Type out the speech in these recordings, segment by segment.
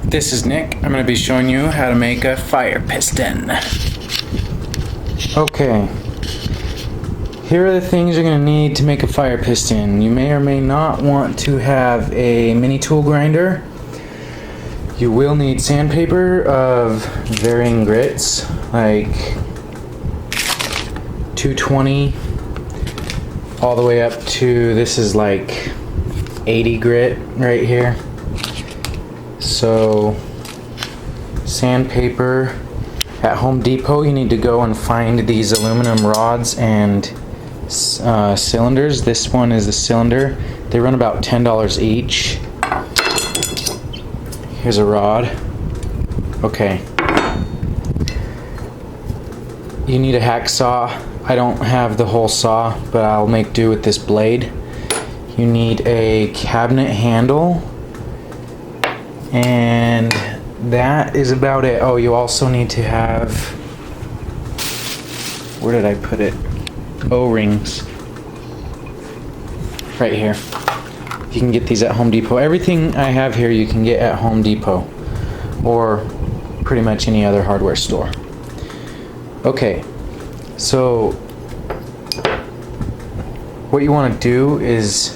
This is Nick. I'm going to be showing you how to make a fire piston. Okay, here are the things you're going to need to make a fire piston. You may or may not want to have a mini tool grinder. You will need sandpaper of varying grits, like 220 all the way up to, this is like 80 grit right here. So sandpaper. At Home Depot you need to go and find these aluminum rods and cylinders. This one is the cylinder. They run about $10 each. Here's a rod. Okay. You need a hacksaw. I don't have the whole saw, but I'll make do with this blade. You need a cabinet handle. And that is about it. Oh, you also need to have, where did I put it? O-rings. Right here. You can get these at Home Depot. Everything I have here you can get at Home Depot or pretty much any other hardware store. Okay, so what you want to do is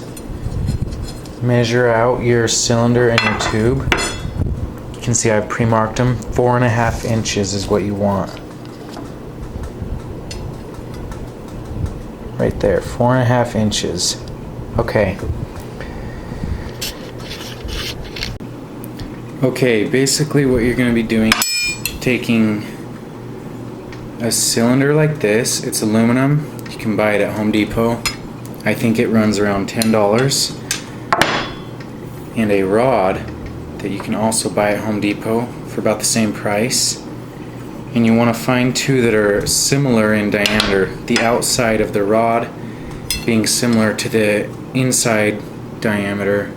measure out your cylinder and your tube. You can see I've pre-marked them. 4.5 inches is what you want. Right there, 4.5 inches. Okay. Okay, basically what you're going to be doing is taking a cylinder like this. It's aluminum. You can buy it at Home Depot. I think it runs around $10. And a rod that you can also buy at Home Depot for about the same price. And you want to find two that are similar in diameter. The outside of the rod being similar to the inside diameter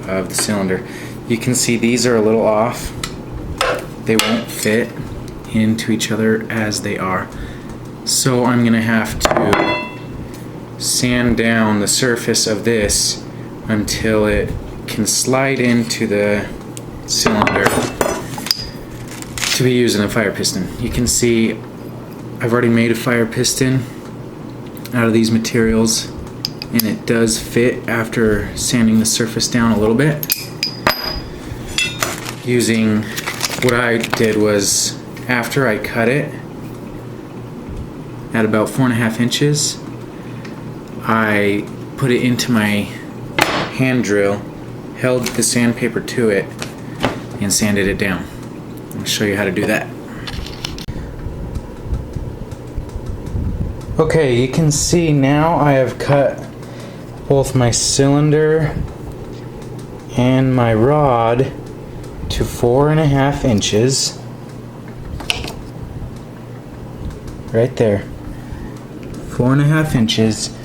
of the cylinder. You can see these are a little off. They won't fit into each other as they are. So I'm going to have to sand down the surface of this until it can slide into the cylinder to be used in a fire piston. You can see I've already made a fire piston out of these materials, and it does fit after sanding the surface down a little bit. Using what I did was, after I cut it at about 4.5 inches, I put it into my hand drill, held the sandpaper to it, and sanded it down. I'll show you how to do that. Okay, you can see now I have cut both my cylinder and my rod to 4.5 inches. Right there. 4.5 inches.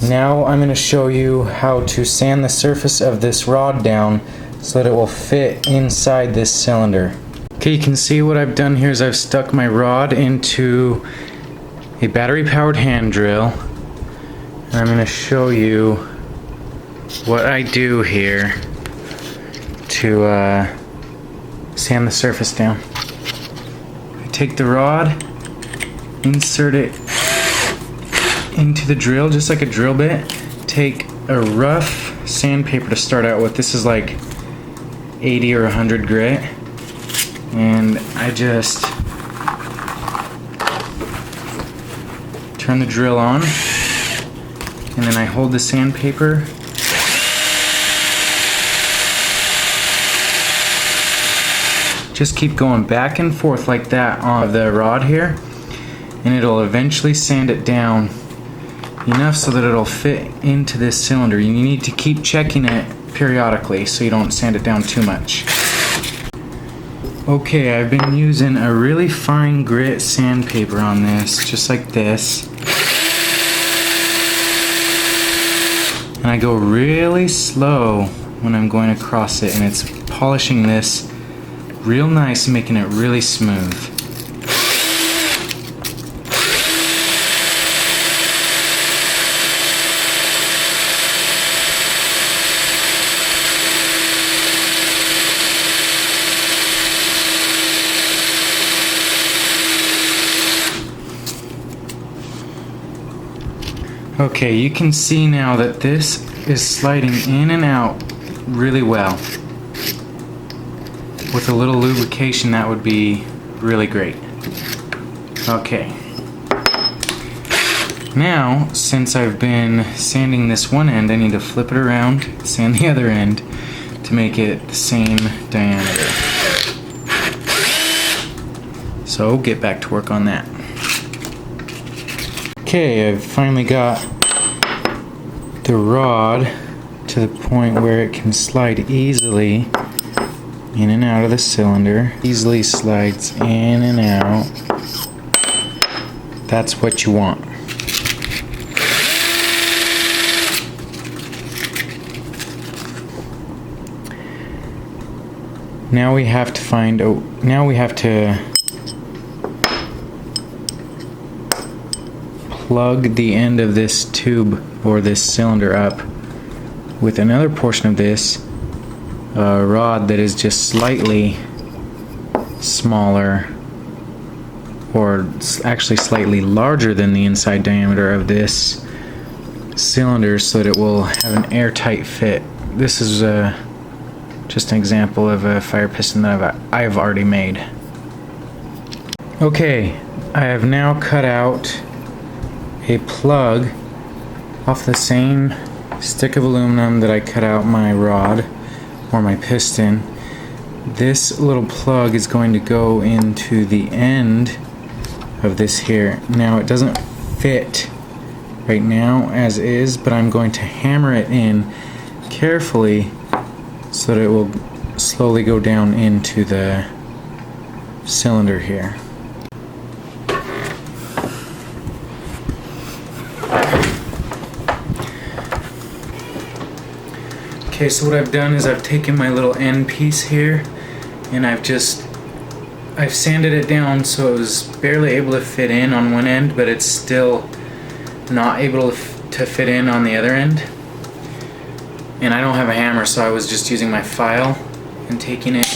Now I'm going to show you how to sand the surface of this rod down so that it will fit inside this cylinder. Okay, you can see what I've done here is I've stuck my rod into a battery powered hand drill, and I'm going to show you what I do here to sand the surface down. I take the rod, insert it into the drill just like a drill bit, take a rough sandpaper to start out with. This is like 80 or 100 grit, and I just turn the drill on, and then I hold the sandpaper just keep going back and forth like that on the rod here, and it'll eventually sand it down enough so that it'll fit into this cylinder. You need to keep checking it periodically so you don't sand it down too much. Okay, I've been using a really fine grit sandpaper on this, just like this. And I go really slow when I'm going across it, and it's polishing this real nice and making it really smooth. Okay, you can see now that this is sliding in and out really well. With a little lubrication, that would be really great. Okay. Now, since I've been sanding this one end, I need to flip it around, sand the other end to make it the same diameter. So, get back to work on that. Okay, I've finally got the rod to the point where it can slide easily in and out of the cylinder. Easily slides in and out. That's what you want. Now we have to find, plug the end of this tube or this cylinder up with another portion of this rod that is just slightly smaller, or actually slightly larger than the inside diameter of this cylinder, so that it will have an airtight fit. This is just an example of a fire piston that I've already made. Okay, I have now cut out a plug off the same stick of aluminum that I cut out my rod or my piston. This little plug is going to go into the end of this here. Now it doesn't fit right now as is, but I'm going to hammer it in carefully so that it will slowly go down into the cylinder here. Okay, so what I've done is I've taken my little end piece here and I've sanded it down so it was barely able to fit in on one end, but it's still not able to fit in on the other end. And I don't have a hammer, so I was just using my file and taking it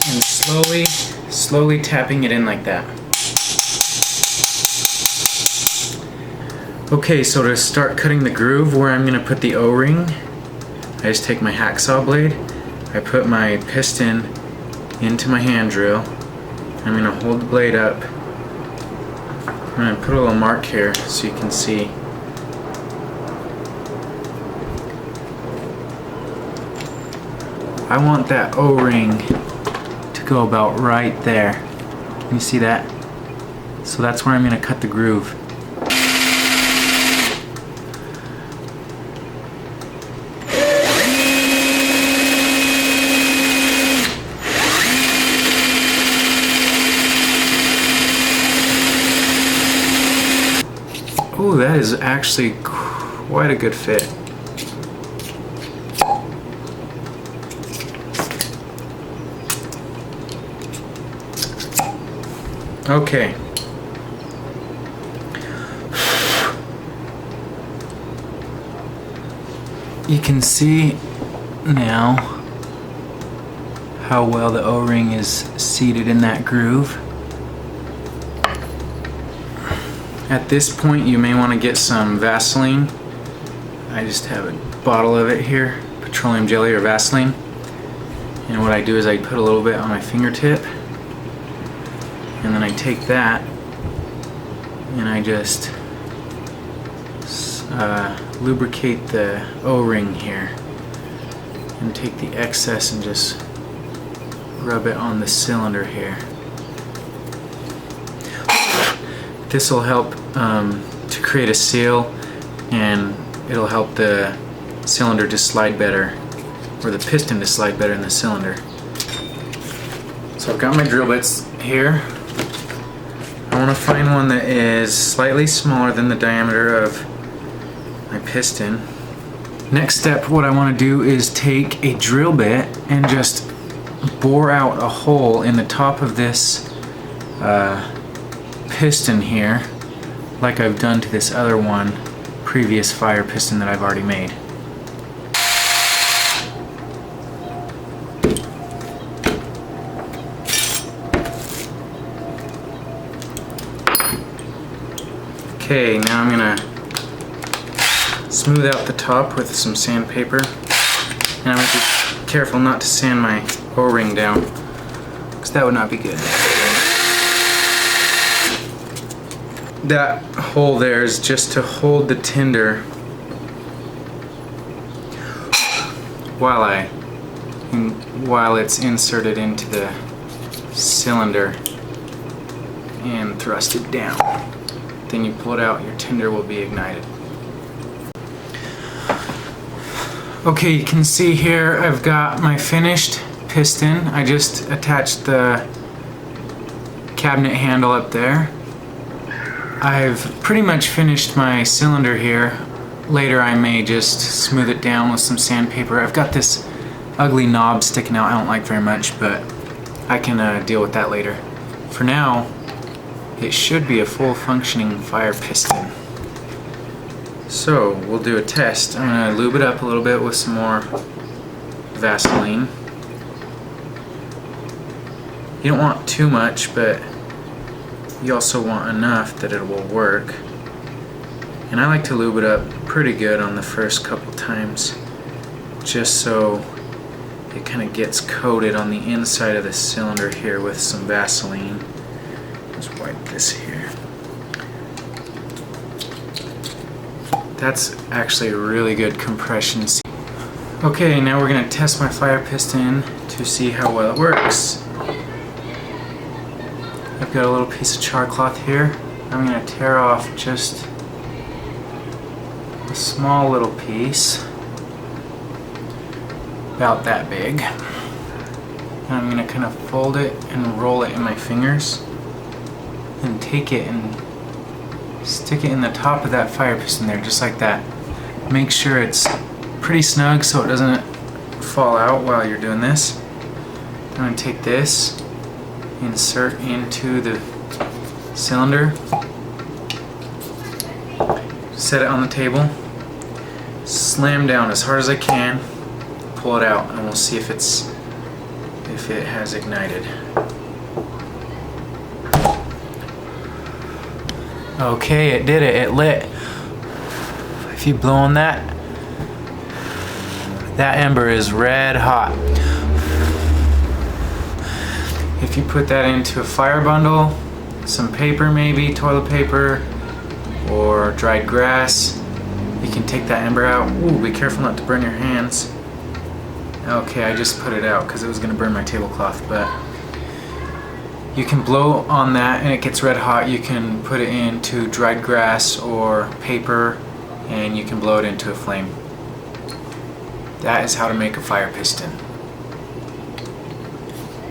and slowly tapping it in like that. Okay, so to start cutting the groove where I'm going to put the O-ring, I just take my hacksaw blade, I put my piston into my hand drill, I'm going to hold the blade up, I'm going to put a little mark here so you can see. I want that O-ring to go about right there. Can you see that? So that's where I'm going to cut the groove. Oh, that is actually quite a good fit. Okay. You can see now how well the O-ring is seated in that groove. At this point you may want to get some Vaseline. I just have a bottle of it here, petroleum jelly or Vaseline. And what I do is I put a little bit on my fingertip, and then I take that and I just lubricate the O-ring here and take the excess and just rub it on the cylinder here. This will help to create a seal, and it'll help the cylinder to slide better, or the piston to slide better in the cylinder. So I've got my drill bits here. I want to find one that is slightly smaller than the diameter of my piston. Next step, what I want to do is take a drill bit and just bore out a hole in the top of this piston here, like I've done to this other one, previous fire piston that I've already made. Okay, now I'm gonna smooth out the top with some sandpaper. And I'm going to be careful not to sand my O-ring down, because that would not be good. That hole there is just to hold the tinder while it's inserted into the cylinder and thrusted down. Then you pull it out, your tinder will be ignited. Okay, you can see here I've got my finished piston. I just attached the cabinet handle up there. I've pretty much finished my cylinder here. Later I may just smooth it down with some sandpaper. I've got this ugly knob sticking out I don't like very much, but I can deal with that later. For now, it should be a full functioning fire piston. So we'll do a test. I'm going to lube it up a little bit with some more Vaseline. You don't want too much, but you also want enough that it will work. And I like to lube it up pretty good on the first couple times, just so it kind of gets coated on the inside of the cylinder here with some Vaseline. Let's wipe this here. That's actually a really good compression. Okay, now we're going to test my fire piston to see how well it works. I've got a little piece of char cloth here. I'm going to tear off just a small little piece, about that big. And I'm going to kind of fold it and roll it in my fingers and take it and stick it in the top of that fire piston there, just like that. Make sure it's pretty snug so it doesn't fall out while you're doing this. I'm going to take this, insert into the cylinder, set it on the table, slam down as hard as I can, pull it out, and we'll see if it has ignited. Okay, it did it. It lit. If you blow on that, that ember is red hot. If you put that into a fire bundle, some paper maybe, toilet paper, or dried grass, you can take that ember out. Ooh, be careful not to burn your hands. Okay, I just put it out because it was going to burn my tablecloth, but you can blow on that and it gets red hot. You can put it into dried grass or paper and you can blow it into a flame. That is how to make a fire piston.